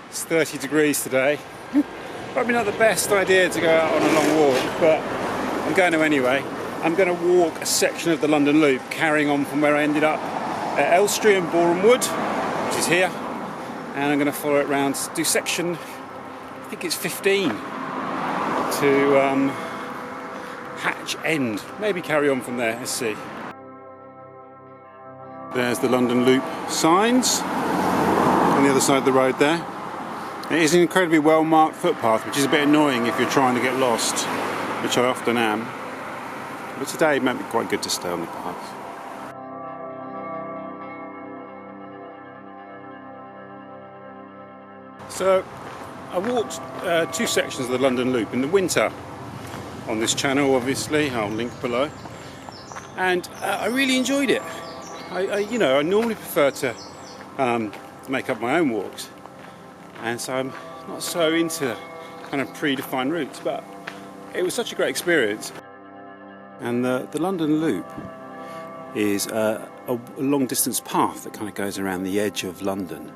It's 30 degrees today. Probably not the best idea to go out on a long walk, but I'm going to anyway. I'm going to walk a section of the London Loop, carrying on from where I ended up at Elstree and Boreham Wood, which is here, and I'm going to follow it round to do section, I think it's 15, to Hatch End. Maybe carry on from there, let's see. There's the London Loop signs on the other side of the road there. It is an incredibly well marked footpath, which is a bit annoying if you're trying to get lost, which I often am. But today it might be quite good to stay on the path. So I walked 2 sections of the London Loop in the winter on this channel, obviously. I'll link below. And I really enjoyed it. I normally prefer to make up my own walks, and so I'm not so into kind of predefined routes, but it was such a great experience. And the London Loop is a long distance path that kind of goes around the edge of London,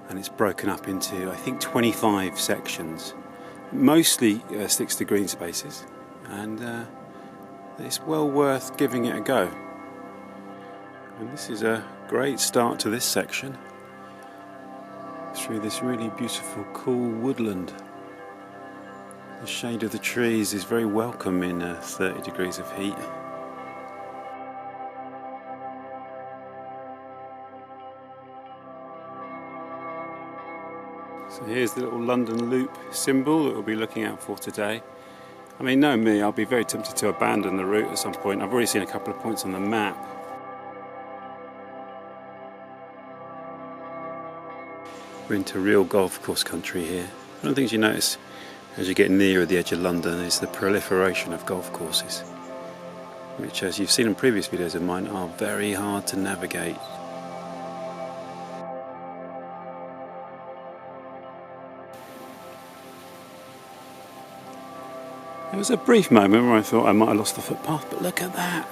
and it's broken up into, I think, 25 sections, mostly sticks to green spaces, and it's well worth giving it a go. And this is a great start to this section, through this really beautiful, cool woodland. The shade of the trees is very welcome in 30 degrees of heat. So here's the little London Loop symbol that we'll be looking out for today. I mean, knowing me, I'll be very tempted to abandon the route at some point. I've already seen a couple of points on the map. We're into real golf course country here. One of the things you notice as you get nearer the edge of London is the proliferation of golf courses, which, as you've seen in previous videos of mine, are very hard to navigate. There was a brief moment where I thought I might have lost the footpath, but look at that!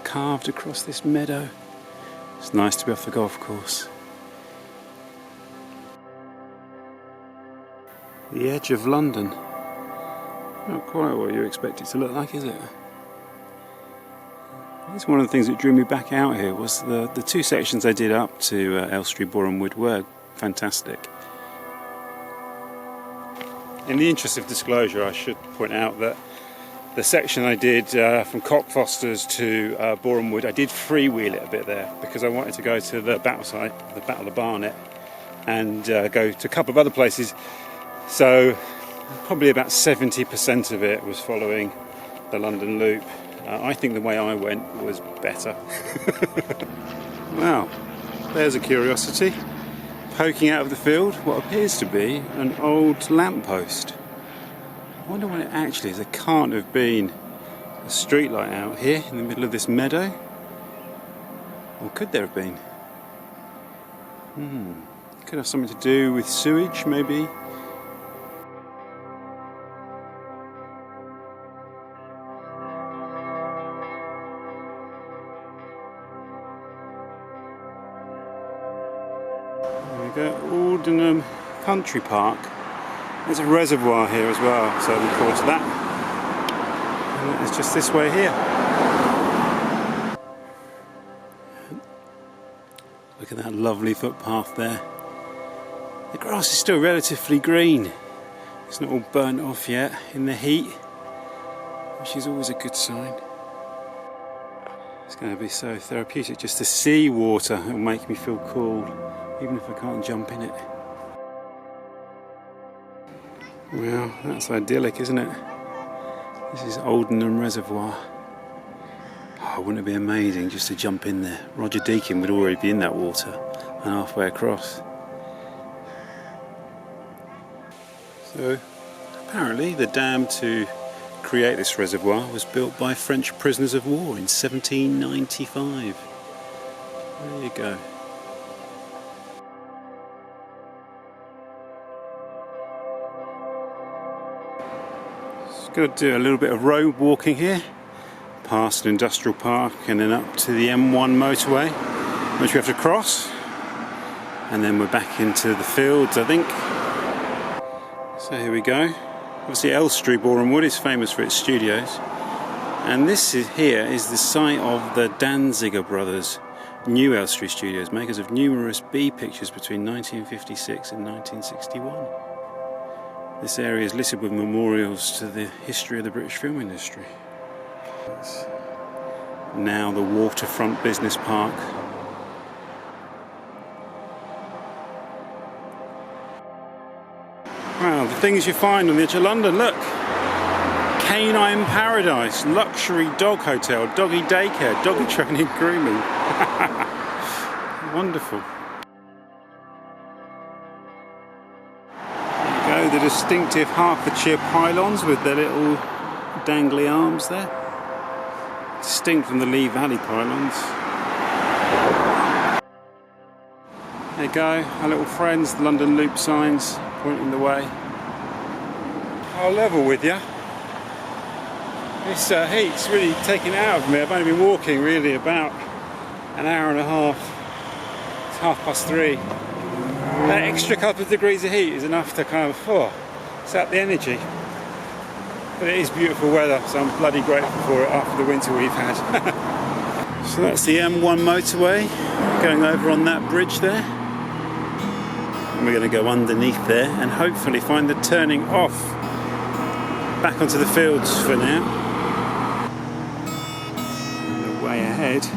Carved across this meadow. It's nice to be off the golf course. The edge of London. Not quite what you expect it to look like, is it? It's one of the things that drew me back out here was the 2 sections I did up to Elstree, Boreham Wood were fantastic. In the interest of disclosure, I should point out that the section I did from Cockfosters to Boreham Wood, I did freewheel it a bit there because I wanted to go to the battle site, the Battle of Barnet, and go to a couple of other places. So probably about 70% of it was following the London Loop. I think the way I went was better. Well, there's a curiosity. Poking out of the field, what appears to be an old lamppost. I wonder what it actually is. There can't have been a street light out here in the middle of this meadow. Or could there have been? Could have something to do with sewage, maybe. Oldon Country Park. There's a reservoir here as well, so look forward to that. And it's just this way here. Look at that lovely footpath there. The grass is still relatively green. It's not all burnt off yet in the heat, which is always a good sign. It's going to be so therapeutic just to see water. It'll make me feel cool, even if I can't jump in it. Well, that's idyllic, isn't it? This is Oldon Reservoir. Oh, wouldn't it be amazing just to jump in there? Roger Deakin would already be in that water and halfway across. So, apparently the dam to create this reservoir was built by French prisoners of war in 1795. There you go. Got to do a little bit of road walking here, past an industrial park and then up to the M1 motorway, which we have to cross, and then we're back into the fields, I think. So here we go. Obviously Elstree Wood is famous for its studios, and this here is the site of the Danziger brothers' new Elstree studios, makers of numerous B pictures between 1956 and 1961. This area is littered with memorials to the history of the British film industry. It's now the Waterfront Business Park. Wow, the things you find on the edge of London, look! Canine Paradise, luxury dog hotel, doggy daycare, doggy training, grooming. Wonderful. There you go, the distinctive Hertfordshire pylons with their little dangly arms there. Distinct from the Lee Valley pylons. There you go, our little friends, the London Loop signs pointing the way. I'll level with you. This heat's really taken it out of me. I've only been walking really about an hour and a half. It's 3:30. That extra couple of degrees of heat is enough to kind of sap the energy. But it is beautiful weather, so I'm bloody grateful for it after the winter we've had. So that's the M1 motorway, going over on that bridge there. And we're going to go underneath there and hopefully find the turning off back onto the fields for now. And the way ahead,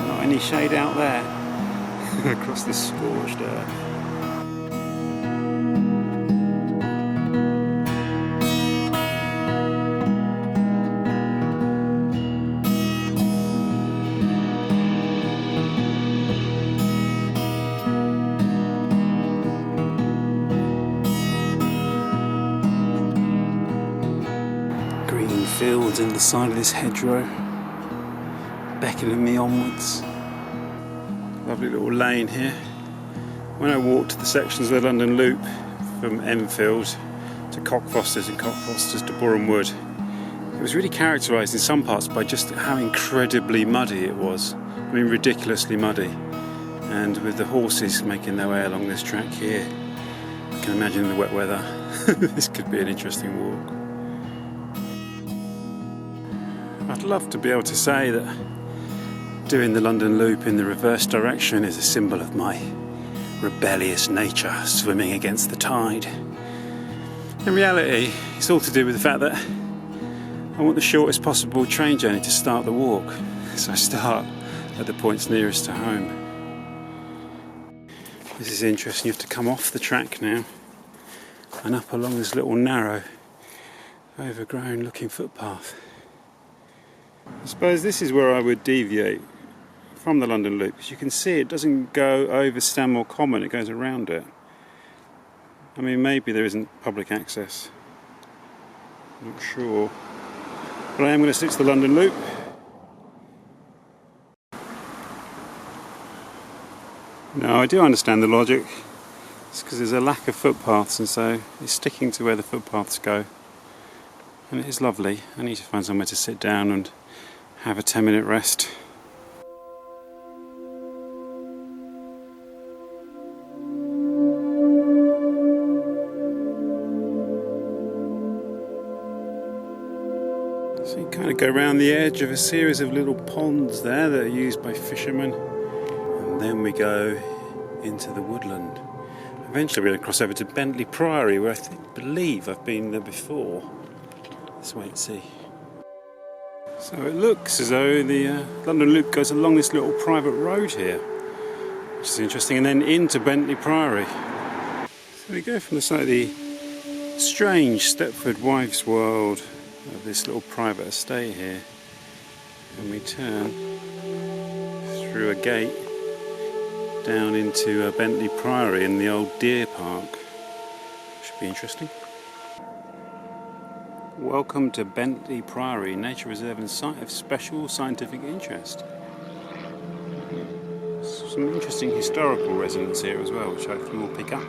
not any shade out there across this scorched earth. Fields in the side of this hedgerow, beckoning me onwards. Lovely little lane here. When I walked the sections of the London Loop from Enfield to Cockfosters and Cockfosters to Boreham Wood, it was really characterised in some parts by just how incredibly muddy it was. I mean, ridiculously muddy. And with the horses making their way along this track here, I can imagine in the wet weather this could be an interesting walk. I'd love to be able to say that doing the London Loop in the reverse direction is a symbol of my rebellious nature swimming against the tide. In reality, it's all to do with the fact that I want the shortest possible train journey to start the walk, so I start at the points nearest to home. This is interesting, you have to come off the track now and up along this little narrow, overgrown looking footpath. I suppose this is where I would deviate from the London Loop, because you can see it doesn't go over Stanmore Common, it goes around it. I mean, maybe there isn't public access, I'm not sure, but I am going to stick to the London Loop. No, I do understand the logic. It's because there's a lack of footpaths, and so it's sticking to where the footpaths go. And it is lovely. I need to find somewhere to sit down and have a 10-minute rest. So you kind of go around the edge of a series of little ponds there that are used by fishermen, and then we go into the woodland. Eventually we're going to cross over to Bentley Priory, where I believe I've been there before. Let's wait and see. So it looks as though the London Loop goes along this little private road here, which is interesting, and then into Bentley Priory. So we go from the slightly strange Stepford Wives' world of this little private estate here, and we turn through a gate down into Bentley Priory in the old deer park. Should be interesting. Welcome to Bentley Priory, nature reserve and site of special scientific interest. Some interesting historical resonance here as well, which hopefully we'll pick up.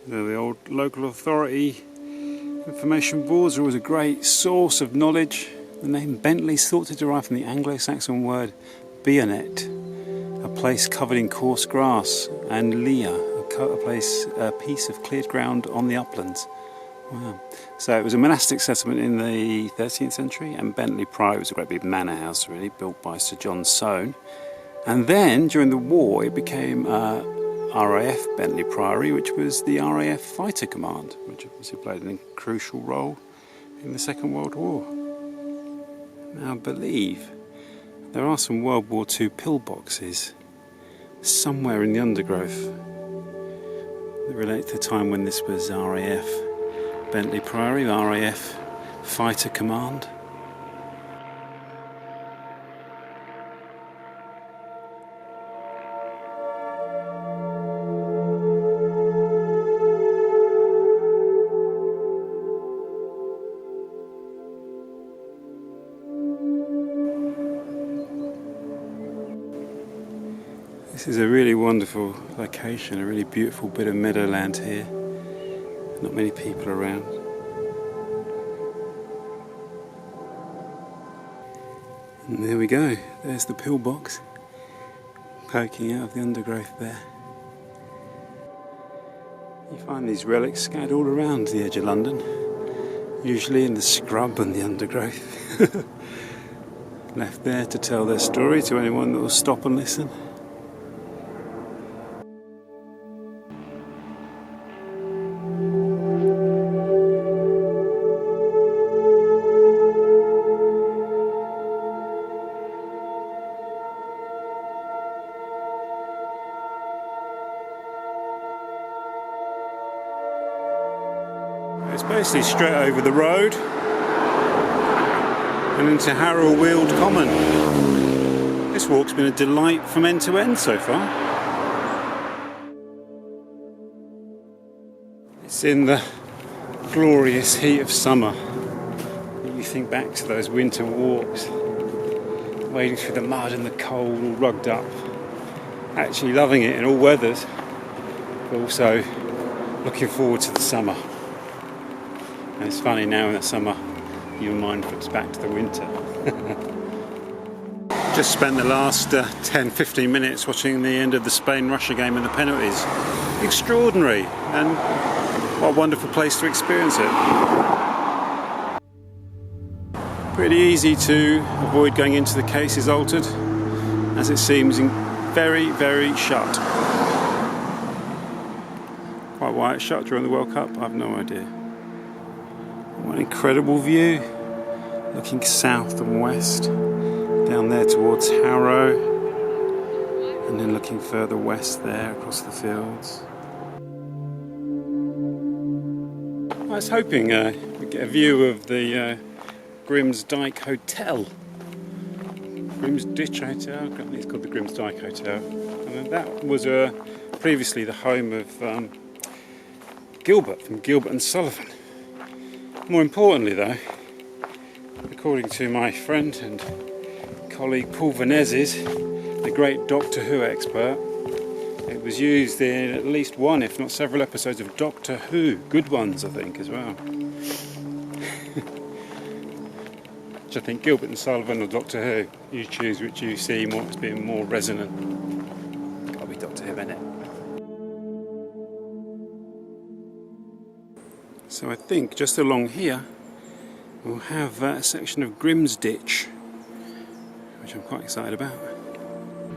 The old local authority information boards are always a great source of knowledge. The name Bentley is thought to derive from the Anglo-Saxon word bayonet, a place covered in coarse grass, and lea, a a piece of cleared ground on the uplands. Wow. So it was a monastic settlement in the 13th century, and Bentley Priory was a great big manor house, really, built by Sir John Soane. And then, during the war, it became RAF Bentley Priory, which was the RAF Fighter Command, which obviously played a crucial role in the Second World War. Now, I believe there are some World War II pillboxes somewhere in the undergrowth that relate to the time when this was RAF Bentley Priory, RAF Fighter Command. This is a really wonderful location, a really beautiful bit of meadowland here. Not many people around. And there we go, there's the pillbox poking out of the undergrowth there. You find these relics scattered all around the edge of London, usually in the scrub and the undergrowth. Left there to tell their story to anyone that will stop and listen. It's basically straight over the road and into Harrow Weald Common. This walk's been a delight from end to end so far. It's in the glorious heat of summer that you think back to those winter walks, wading through the mud and the cold, all rugged up, actually loving it in all weathers, but also looking forward to the summer. And it's funny now in the summer, your mind flips back to the winter. Just spent the last 10-15 minutes watching the end of the Spain-Russia game in the penalties. Extraordinary, and what a wonderful place to experience it. Pretty easy to avoid going into the cases altered, as it seems very, very shut. Quite why it's shut during the World Cup, I have no idea. What an incredible view, looking south and west, down there towards Harrow, and then looking further west there across the fields. I was hoping we'd get a view of the Grimm's Dyke Hotel. Grimm's Ditch Hotel, I think it's called the Grimm's Dyke Hotel. And that was previously the home of Gilbert from Gilbert and Sullivan. More importantly though, according to my friend and colleague Paul Venezes, the great Doctor Who expert, it was used in at least one, if not several episodes of Doctor Who. Good ones, I think, as well. Which I think Gilbert and Sullivan or Doctor Who, you choose which you see more as being more resonant. Gotta be Doctor Who, innit? So I think just along here we'll have a section of Grimm's Ditch, which I'm quite excited about.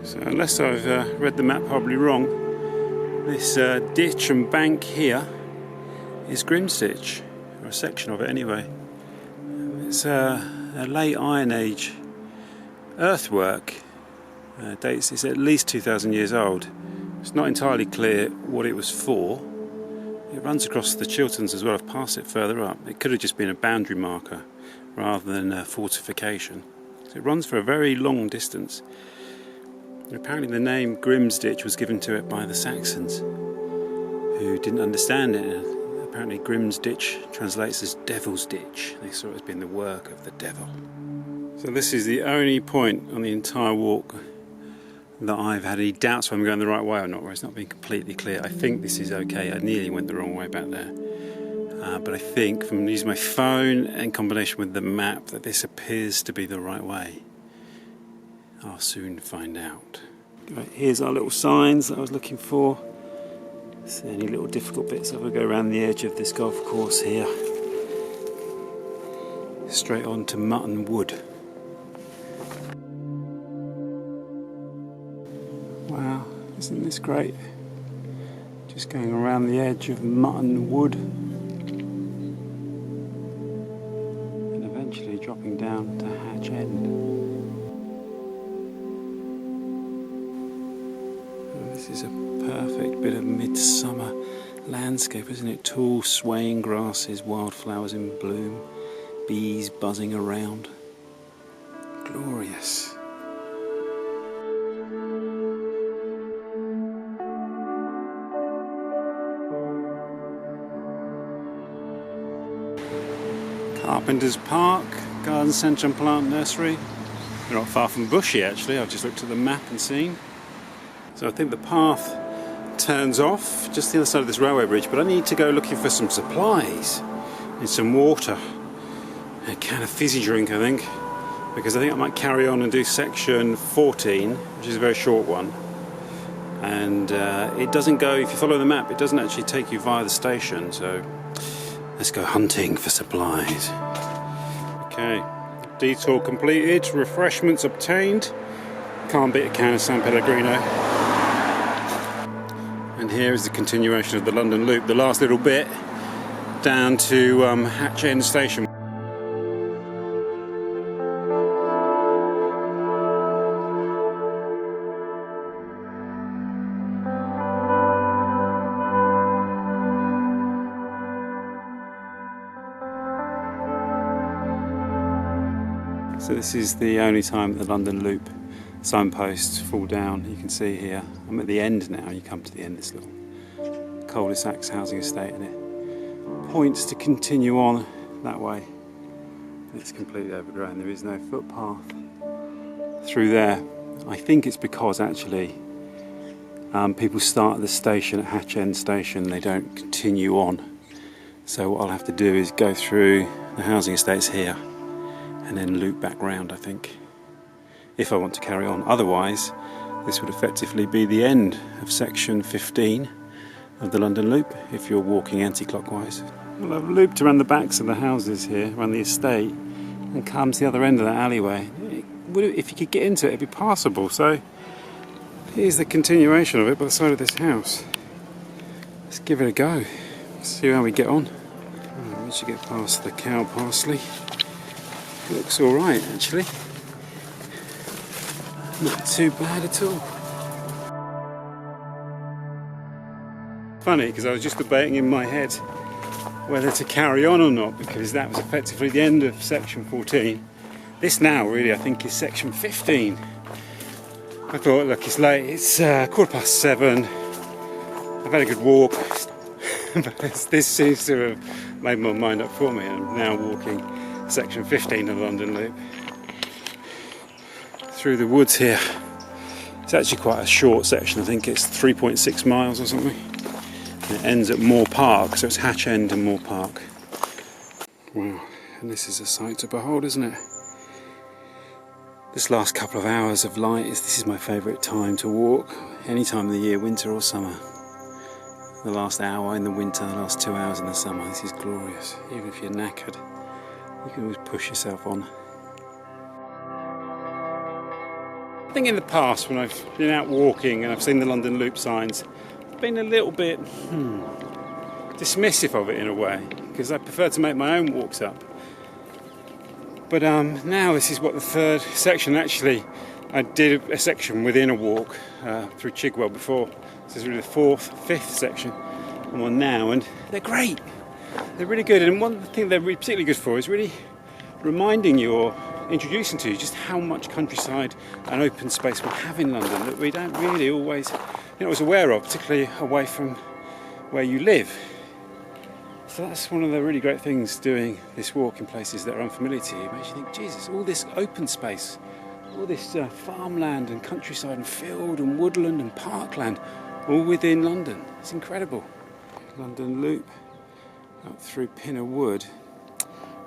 So unless I've read the map probably wrong, this ditch and bank here is Grimm's Ditch, or a section of it anyway. It's a late Iron Age earthwork. Dates it's at least 2,000 years old. It's not entirely clear what it was for. It runs across the Chilterns as well. I've passed it further up. It could have just been a boundary marker rather than a fortification. So it runs for a very long distance. And apparently the name Grimm's Ditch was given to it by the Saxons, who didn't understand it. Apparently Grimm's Ditch translates as Devil's Ditch. They saw it as being the work of the devil. So this is the only point on the entire walk that I've had any doubts whether I'm going the right way or not, where it's not been completely clear. I think this is okay. I nearly went the wrong way back there. But I think from using my phone in combination with the map that this appears to be the right way. I'll soon find out. Right, here's our little signs that I was looking for. So any little difficult bits, if I go around the edge of this golf course here, straight on to Mutton Wood. Wow, isn't this great? Just going around the edge of Mutton Wood and eventually dropping down to Hatch End. Oh, this is a perfect bit of midsummer landscape, isn't it? Tall swaying grasses, wildflowers in bloom, bees buzzing around. Glorious. Carpenter's Park, Garden Centre and Plant Nursery. We're not far from Bushy actually, I've just looked at the map and seen. So I think the path turns off just the other side of this railway bridge, but I need to go looking for some supplies and some water. A can of fizzy drink I think, because I think I might carry on and do section 14, which is a very short one. And it doesn't go, if you follow the map, it doesn't actually take you via the station, so let's go hunting for supplies. Okay, detour completed, refreshments obtained. Can't beat a can of San Pellegrino. And here is the continuation of the London Loop, the last little bit down to Hatch End Station. So this is the only time the London Loop signposts fall down. You can see here, I'm at the end now, you come to the end of this little cul-de-sac housing estate, and it points to continue on that way. It's completely overgrown, there is no footpath through there. I think it's because actually people start at the station at Hatch End Station, they don't continue on. So what I'll have to do is go through the housing estates here and then loop back round, I think, if I want to carry on. Otherwise, this would effectively be the end of section 15 of the London Loop if you're walking anti-clockwise. Well, I've looped around the backs of the houses here, around the estate, and come to the other end of that alleyway. If you could get into it, it'd be passable. So here's the continuation of it by the side of this house. Let's give it a go, see how we get on. Once you get past the cow parsley, it looks alright actually. Not too bad at all. Funny, because I was just debating in my head whether to carry on or not, because that was effectively the end of section 14. This now really I think is section 15. I thought, look, it's late, it's 7:15. I've had a good walk, but this seems to have made my mind up for me. I'm now walking section 15 of the London Loop through the woods here. It's actually quite a short section, I think it's 3.6 miles or something. And it ends at Moor Park, so it's Hatch End and Moor Park. Wow, and this is a sight to behold, isn't it? This last couple of hours of light, this is my favourite time to walk, any time of the year, winter or summer. The last hour in the winter, the last 2 hours in the summer, this is glorious. Even if you're knackered, you can always push yourself on. I think in the past when I've been out walking and I've seen the London Loop signs, I've been a little bit dismissive of it in a way, because I prefer to make my own walks up. But now this is what, the third section. Actually, I did a section within a walk through Chigwell before. This is really the fourth, fifth section I'm on now, and they're great. They're really good, and one thing they're really particularly good for is really reminding you or introducing to you just how much countryside and open space we have in London that we don't really always, always aware of, particularly away from where you live. So that's one of the really great things doing this walk in places that are unfamiliar to you. It makes you think, Jesus, all this open space, all this farmland and countryside and field and woodland and parkland, all within London. It's incredible. London Loop up through Pinner Wood,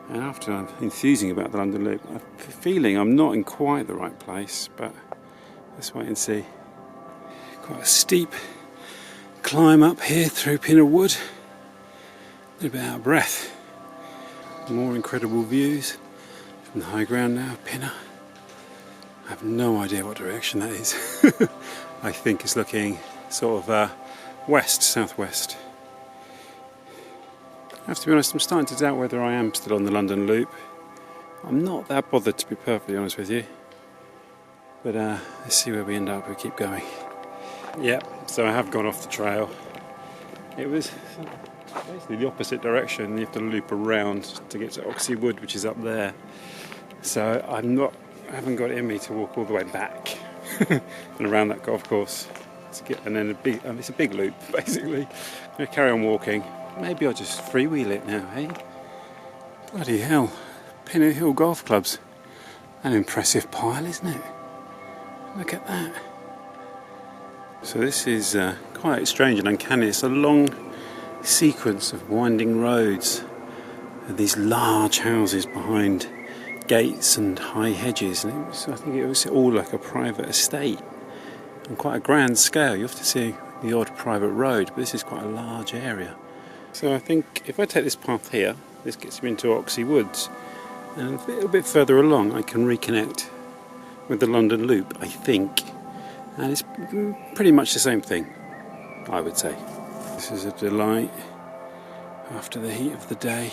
and after I'm enthusing about the London Loop, I have a feeling I'm not in quite the right place, but let's wait and see. Quite a steep climb up here through Pinner Wood. A little bit out of breath. More incredible views from the high ground now, Pinner. I have no idea what direction that is. I think it's looking sort of west, southwest. I have to be honest, I'm starting to doubt whether I am still on the London Loop. I'm not that bothered, to be perfectly honest with you. But let's see where we end up. We keep going. Yeah, so I have gone off the trail. It was basically the opposite direction. You have to loop around to get to Oxhey Wood, which is up there. So I haven't got it in me to walk all the way back and around that golf course to get, and then it's a big loop basically. I'm going to carry on walking. Maybe I'll just freewheel it now, hey? Bloody hell, Pinner Hill Golf Club's an impressive pile, isn't it? Look at that. So this is quite strange and uncanny. It's a long sequence of winding roads and these large houses behind gates and high hedges, and I think it was all like a private estate on quite a grand scale. You often see the odd private road, but this is quite a large area. So I think if I take this path here, this gets me into Oxhey Woods, and a little bit further along I can reconnect with the London Loop, I think, and it's pretty much the same thing, I would say. This is a delight after the heat of the day.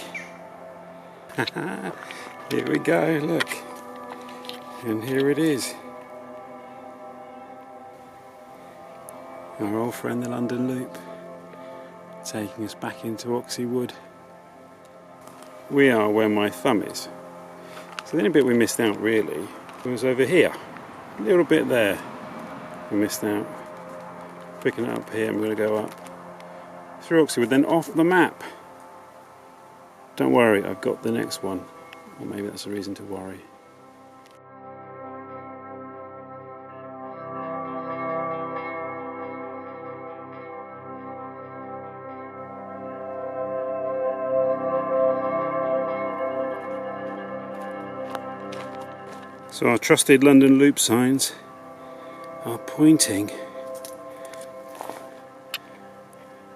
Here we go, look, and here it is, our old friend the London Loop, taking us back into Oxhey Wood. We are where my thumb is, so the only bit we missed out really was over here, a little bit there we missed out. Picking it up here, and we're going to go up through Oxhey Wood, then off the map. Don't worry, I've got the next one. Or maybe that's a reason to worry. So our trusted London Loop signs are pointing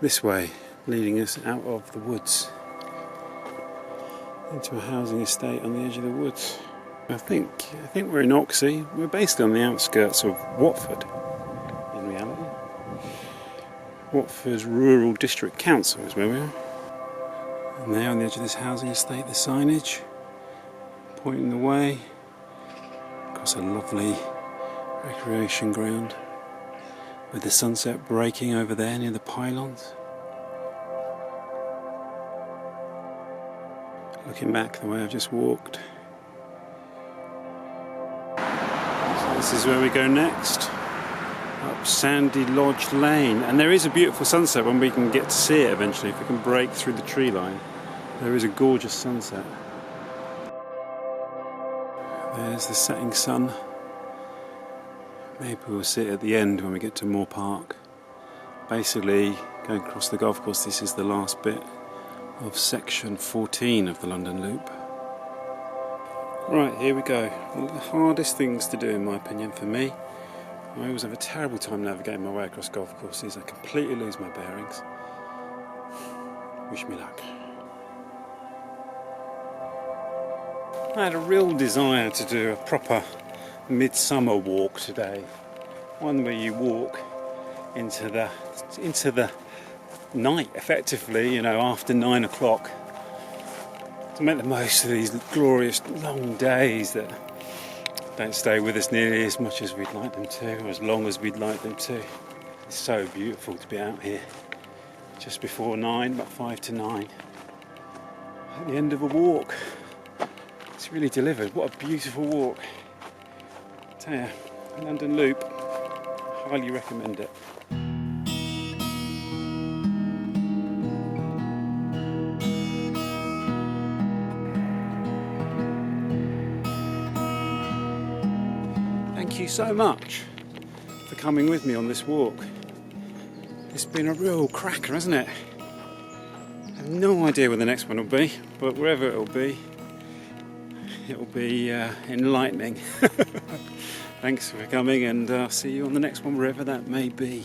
this way, leading us out of the woods into a housing estate on the edge of the woods. I think we're in Oxhey. We're basically on the outskirts of Watford, in reality. Watford's Rural District Council is where we are. And there on the edge of this housing estate, the signage pointing the way across a lovely recreation ground with the sunset breaking over there near the pylons. Looking back the way I've just walked. So this is where we go next, up Sandy Lodge Lane, and there is a beautiful sunset when we can get to see it eventually, if we can break through the tree line. There is a gorgeous sunset. There's the setting sun. Maybe we'll see it at the end when we get to Moor Park. Basically, going across the golf course, this is the last bit of section 14 of the London Loop. Right, here we go. One of the hardest things to do, in my opinion, for me. I always have a terrible time navigating my way across golf courses. I completely lose my bearings. Wish me luck. I had a real desire to do a proper midsummer walk today. One where you walk into the night, effectively, you know, after 9 o'clock, to make the most of these glorious long days that don't stay with us nearly as much as we'd like them to, or as long as we'd like them to. It's so beautiful to be out here just before 9, about 5 to 9, at the end of a walk. It's really delivered. What a beautiful walk. I tell you, London Loop, highly recommend it. Thank you so much for coming with me on this walk. It's been a real cracker, hasn't it? I have no idea where the next one will be, but wherever it will be enlightening. Thanks for coming, and I'll see you on the next one, wherever that may be.